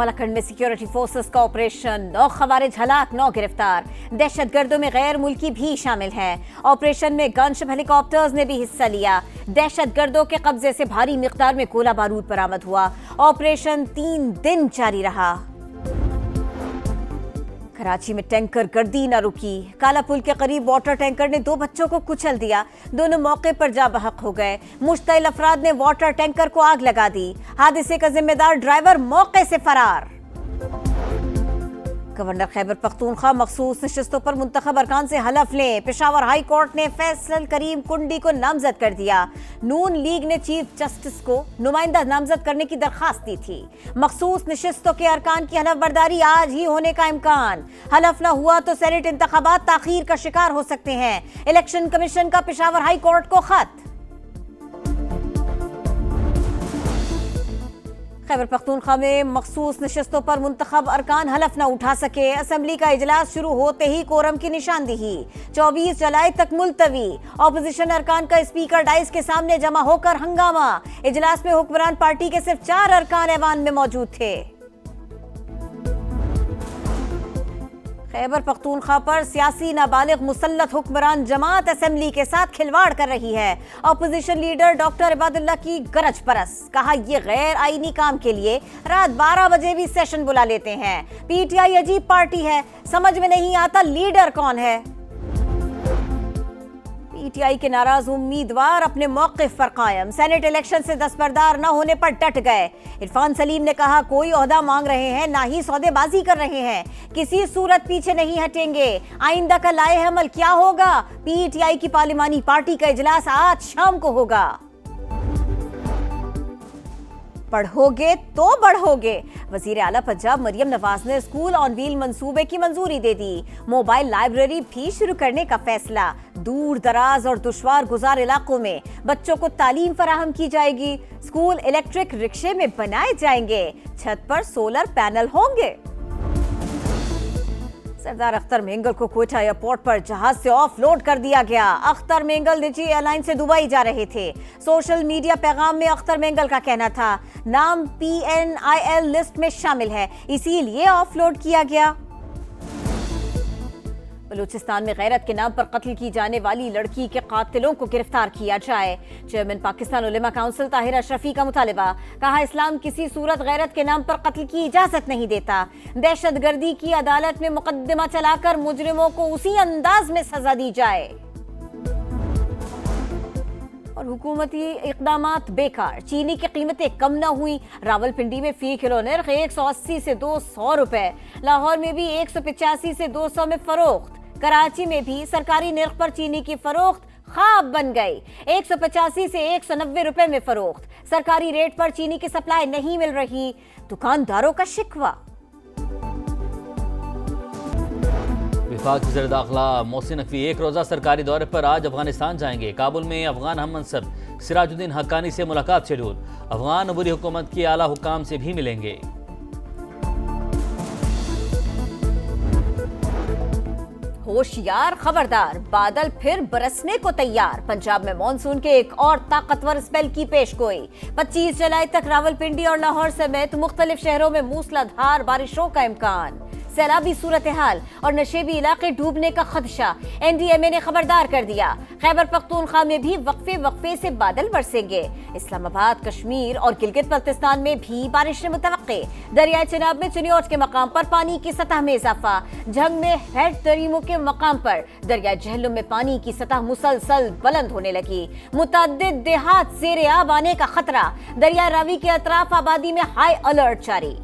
मलखंड में security forces का operation, 9 खवारिज हलाक, 9 गिरफ्तार। दहशतगर्दों में गैर मुल्की भी शामिल हैं। ऑपरेशन में गनशिप हेलीकॉप्टर्स ने भी हिस्सा लिया। दहशतगर्दों के कब्जे से भारी मिकदार में गोला बारूद बरामद हुआ। ऑपरेशन 3 दिन जारी रहा। कराची में टैंकर गर्दी न रुकी। काला पुल के करीब वाटर टैंकर ने 2 बच्चों को कुचल दिया। दोनों मौके पर जा बहक हो गए। मुश्तइल अफराद ने वाटर टैंकर को आग लगा दी। हादसे का जिम्मेदार ड्राइवर मौके से फरार। गवर्नर खैबर पख्तूनख्वा मखसूस नशिस्तों पर मुंतखब अरकान से हलफ लें। पेशावर हाई कोर्ट ने फैसल करीम कुंडी को नामजद कर दिया। नून लीग ने चीफ जस्टिस को नुमाइंदा नामजद करने की दरखास्त दी थी। मखसूस नशिस्तों के अरकान की हलफ बर्दारी आज ही होने का इम्कान। हलफ न हुआ तो सेनेट इंतखाबात ताखीर का शिकार हो सकते हैं। इलेक्शन कमीशन का पेशावर हाई कोर्ट को खत। खैबर पख्तूनख्वा में मखसूस नशिस्तों पर मुंतखब अरकान हलफ न उठा सके। असेंबली का इजलास शुरू होते ही कोरम की निशानदेही। 24 जुलाई तक मुलतवी। ऑपोजिशन अरकान का स्पीकर डाइस के सामने जमा होकर हंगामा। इजलास में हुक्मरान पार्टी के सिर्फ 4 अरकान ऐवान में मौजूद थे। खैबर पख्तूनख्वा पर सियासी नाबालिग मुसल्लत हुक्मरान जमात असेंबली के साथ खिलवाड़ कर रही है। ऑपोजिशन लीडर डॉक्टर इबादुल्लाह की गरज परस। कहा ये गैर आईनी काम के लिए रात 12 बजे भी सेशन बुला लेते हैं। पीटीआई अजीब पार्टी है, समझ में नहीं आता लीडर कौन है। पीटीआई के नाराज उम्मीदवार अपने मौक़िफ़ पर कायम। सेनेट इलेक्शन से दस्तबरदार न होने पर डट गए। इरफान सलीम ने कहा कोई ओहदा मांग रहे हैं, ना ही सौदेबाजी कर रहे हैं। किसी सूरत पीछे नहीं हटेंगे। आइंदा का लाए अमल क्या होगा? पीटीआई की पार्लिमानी पार्टी का इजलास आज शाम को होगा। पढ़ोगे तो बढ़ोगे। वजीर आला पंजाब मरियम नवाज ने स्कूल ऑन व्हील मंसूबे की मंजूरी दे दी। मोबाइल लाइब्रेरी भी शुरू करने का फैसला। दूर दराज और दुश्वार गुजार इलाकों में बच्चों को तालीम फराहम की जाएगी। स्कूल इलेक्ट्रिक रिक्शे में बनाए जाएंगे। छत पर सोलर पैनल होंगे। सरदार अख्तर मेंगल को कोयटा एयरपोर्ट पर जहाज से ऑफलोड कर दिया गया। अख्तर मेंगल निजी एयरलाइन से दुबई जा रहे थे। सोशल मीडिया पैगाम में अख्तर मेंगल का कहना था नाम PNIL लिस्ट में शामिल है, इसीलिए ऑफलोड किया गया। बलूचिस्तान में गैरत के नाम पर कत्ल की जाने वाली लड़की के कातिलों को गिरफ्तार किया जाए। चेयरमैन पाकिस्तान उलेमा काउंसिल ताहिर अशरफी का मुतालिबा। कहा इस्लाम किसी सूरत गैरत के नाम पर कत्ल की इजाजत नहीं देता। दहशतगर्दी की अदालत में मुकदमा चलाकर मुजरिमों को उसी अंदाज में सजा दी जाए। और हुकूमती इक़दामात बेकार। चीनी की कीमतें कम न हुई। रावलपिंडी में फी किलो नर्ख 180 से 200 रुपए। लाहौर में भी 185 से 200 में फरोख्त। कराची में भी सरकारी निर्ख पर चीनी की फरोख्त ख्वाब बन गई। 185 से 190 रुपए में फरोख्त। सरकारी रेट पर चीनी की सप्लाई नहीं मिल रही। दुकानदारों का शिकवा। विफाक वज़ीर दाखिला मोहसिन नकवी 1 रोज़ा सरकारी दौरे पर आज अफगानिस्तान जाएंगे। काबुल में अफगान हम मनसब सिराजुद्दीन हक्कानी से मुलाकात शेड्यूल। अफगान अबूरी हुकूमत के आला हुक्काम से भी मिलेंगे। होशियार खबरदार, बादल फिर बरसने को तैयार। पंजाब में मानसून के एक और ताकतवर स्पेल की पेशगोई। 25 जुलाई तक रावलपिंडी और लाहौर समेत मुख्तलिफ शहरों में मूसलाधार बारिशों का इम्कान। सैलाबी सूरत हाल और नशेबी इलाके डूबने का खदशा। NDMA ने खबरदार कर दिया। खैबर पख्तूनख्वा में भी वक्फे से बादल बरसेंगे। इस्लामाबाद, कश्मीर और गिलगित बल्तिस्तान में भी बारिश मुतवक्के। दरियाए चिनाब में चिन्योट के मकाम पर पानी की सतह में इजाफा। झंग में हेड तरीमों के मकाम पर दरिया जहलुम में पानी की सतह मुसलसल बुलंद होने लगी। मुतअद्दिद देहात ज़ेरे आब आने का खतरा। दरिया रावी के अतराफ आबादी में हाई अलर्ट जारी।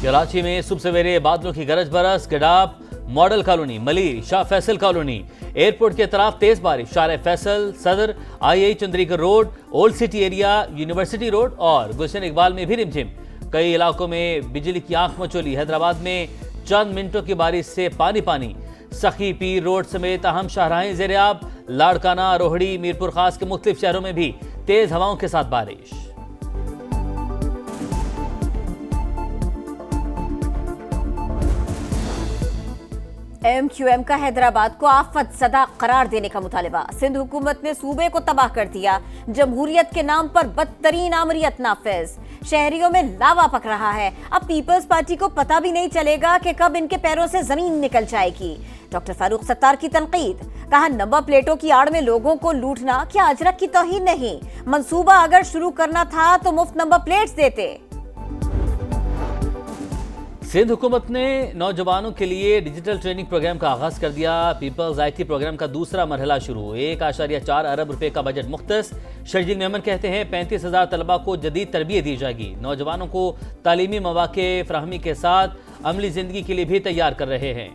कराची में सुबह सवेरे बादलों की गरज बरस। गडाब, मॉडल कॉलोनी, मली, शाह फैसल कॉलोनी, एयरपोर्ट के तरफ तेज बारिश। Shah Faisal, Saddar, II Chundrigar road, old city area, university road और गुलशन इकबाल में भी रिमझिम। कई इलाकों में बिजली की आंख मचोली। हैदराबाद में चंद मिनटों की बारिश से पानी पानी। सखी पीर रोड समेत अहम शाहराहें ज़ेरे-आब। लाड़काना, रोहड़ी, मीरपुर खास के मुख्तलिफ शहरों में भी तेज हवाओं के साथ बारिश। MQM का हैदराबाद को आफत ज़दा करार देने का मुतालबा। सिंध हुकूमत ने सूबे को तबाह कर दिया। जमहूरियत के नाम पर बदतरीन आमरियत नाफिज। शहरियों में लावा पक रहा है। अब पीपल्स पार्टी को पता भी नहीं चलेगा कि कब इनके पैरों से जमीन निकल जाएगी। डॉक्टर फारूक सत्तार की तनकीद। कहा, नंबर प्लेटों की आड़ में लोगों को लूटना क्या अजरक की तौहीन नहीं? मंसूबा अगर शुरू करना था तो मुफ्त नंबर प्लेट्स देते। सिंध हुकूमत ने नौजवानों के लिए डिजिटल ट्रेनिंग प्रोग्राम का आगाज कर दिया। पीपल्स IT प्रोग्राम का दूसरा मरहला शुरू। 1.4 अरब रुपए का बजट मुख्तस। शर्जील मेमन कहते हैं 35,000 तलबा को जदीद तरबियत दी जाएगी। नौजवानों को तालीमी मौके फराहमी के साथ अमली जिंदगी के लिए भी तैयार कर रहे हैं।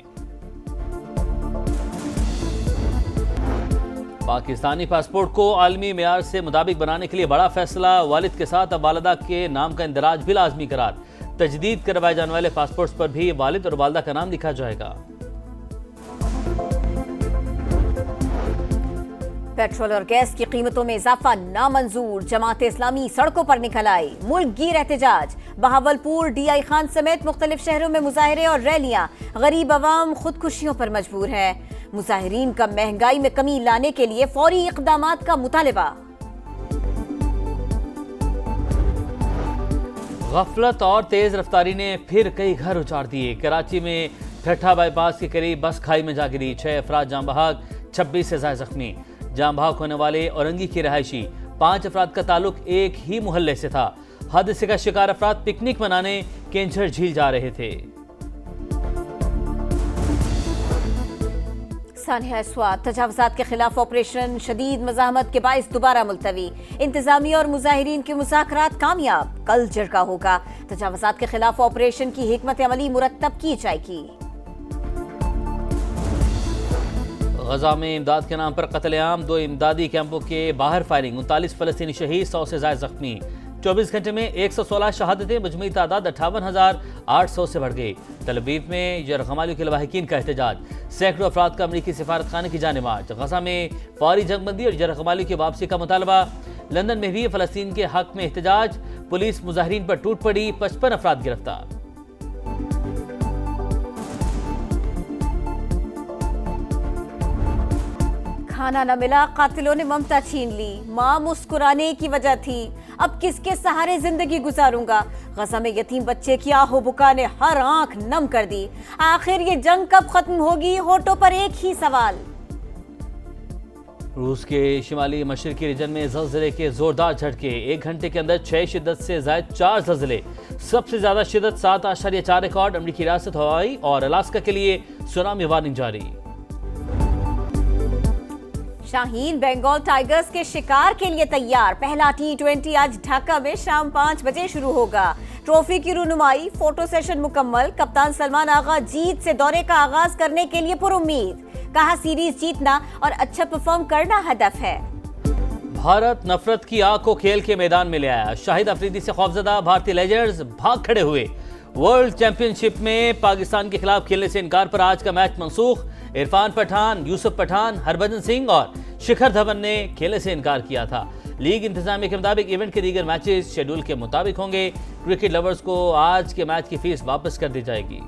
पाकिस्तानी पासपोर्ट को आलमी मेयार से मुताबिक बनाने के लिए बड़ा फैसला। वालिद के साथ अब वालिदा के नाम का इंदराज भी लाजमी करार। तजदीद करवाए जाने वाले पासपोर्ट्स पर भी वालिद और वालिदा का नाम लिखा जाएगा। पेट्रोल और गैस की कीमतों में इजाफा नामंजूर। जमात इस्लामी सड़कों पर निकल आई। मुल्क गिर एहतजाज। बहावलपुर, DI खान समेत मुख्तलिफ शहरों में मुजाहरे और रैलियां। गरीब अवाम खुदकुशियों पर मजबूर है। मुजाहिरीन का महंगाई में कमी लाने के लिए फौरी इक़दामात का मुतालबा। गफलत और तेज रफ्तारी ने फिर कई घर उजाड़ दिए। कराची में ठट्ठा बाईपास के करीब बस खाई में जा गिरी। 6 अफराद जाम बहक, 26 से ज्यादा जख्मी। जाम बहक होने वाले औरंगी की रहायशी 5 अफराद का ताल्लुक एक ही मोहल्ले से था। हादसे का शिकार अफराद पिकनिक मनाने केंझर झील जा रहे थे। सानिया स्वात तजावजात के खिलाफ ऑपरेशन शदीद मज़ाहमत के बाइस दोबारा मुलतवी। इंतजामिया और मुजाहिरीन के मुज़ाकरात कामयाब। कल जरगा होगा। तजावजात के खिलाफ ऑपरेशन की हिकमत अमली मुरत्तब की जाएगी। गजा में इमदाद के नाम पर कत्लेआम। 2 इमदादी कैंपों के बाहर फायरिंग। 39 फलस्तीनी शहीद, 100 से ज्यादा जख्मी। 24 घंटे में 116 शहादतें। मजमूई तादाद 58,800 से बढ़ गई। तल अवीव में यरगमालियों के लवाहिकीन का एहतजाज। सैकड़ों अफराद का अमरीकी सिफारत खाने की जाने मार्च। गजा में फौरी जंगबंदी और यरगमालियों की वापसी का मुतालबा। लंदन में भी फलस्तीन के हक में एहतजाज। पुलिस मुजाहिरीन पर टूट पड़ी। 55 अफराद गिरफ्तार। खाना न मिला, कातिलों ने ममता छीन ली। माँ मुस्कुराने की वजह थी। अब किसके सहारे जिंदगी गुजारूंगा? गजा में यतीम बच्चे की आहो बुका ने हर आंख नम कर दी। आखिर ये जंग कब खत्म होगी? होठों पर एक ही सवाल। रूस के शिमाली मशरकी रीजन में ज़लज़ले के जोरदार झटके। 1 घंटे के अंदर 6 शिद्दत से ज़ायद 4 ज़लज़ले। सबसे ज्यादा शिद्दत 7.4 रिकॉर्ड। अमरीकी रियासत हवाई और अलास्का के लिए सुनामी वार्निंग जारी। शाहीन बंगाल टाइगर्स के शिकार के लिए तैयार। पहला T20 आज ढाका में शाम 5 बजे शुरू होगा। ट्रॉफी की रुनुमाई, फोटो सेशन मुकम्मल। कप्तान सलमान आगा जीत से दौरे का आगाज करने के लिए पुरुम्मीद। कहा, सीरीज जीतना और अच्छा परफॉर्म करना हदफ है। भारत नफरत की आग को खेल के मैदान में ले आया। शाहिद अफरीदी से खौफजदा भारतीय लेजेंड्स भाग खड़े हुए। वर्ल्ड चैंपियनशिप में पाकिस्तान के खिलाफ खेलने से इनकार पर आज का मैच मनसूख। इरफान पठान, यूसुफ पठान, हरभजन सिंह और शिखर धवन ने खेलने से इनकार किया था। लीग इंतजामिया के मुताबिक इवेंट के दीगर मैचेस शेड्यूल के मुताबिक होंगे। क्रिकेट लवर्स को आज के मैच की फीस वापस कर दी जाएगी।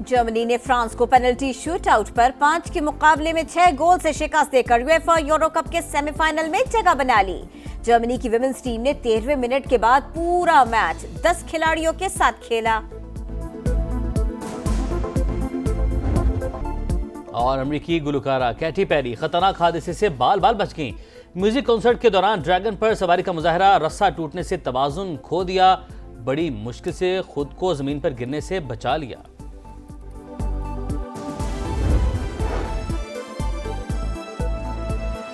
जर्मनी ने फ्रांस को पेनल्टी शूटआउट पर 5 के मुकाबले में 6 गोल से शिकस्त देकर यूएफा यूरो कप के सेमीफाइनल में जगह बना ली। जर्मनी की विमेंस टीम ने 13वें मिनट के बाद पूरा मैच 10 खिलाड़ियों के साथ खेला। और अमेरिकी गुलकारा कैटी पेरी खतरनाक हादसे से बाल बाल बच गईं। म्यूजिक कॉन्सर्ट के दौरान ड्रैगन पर सवारी का मुजाहरा, रस्सा टूटने से तवाजुन खो दिया। बड़ी मुश्किल से खुद को जमीन पर गिरने से बचा लिया।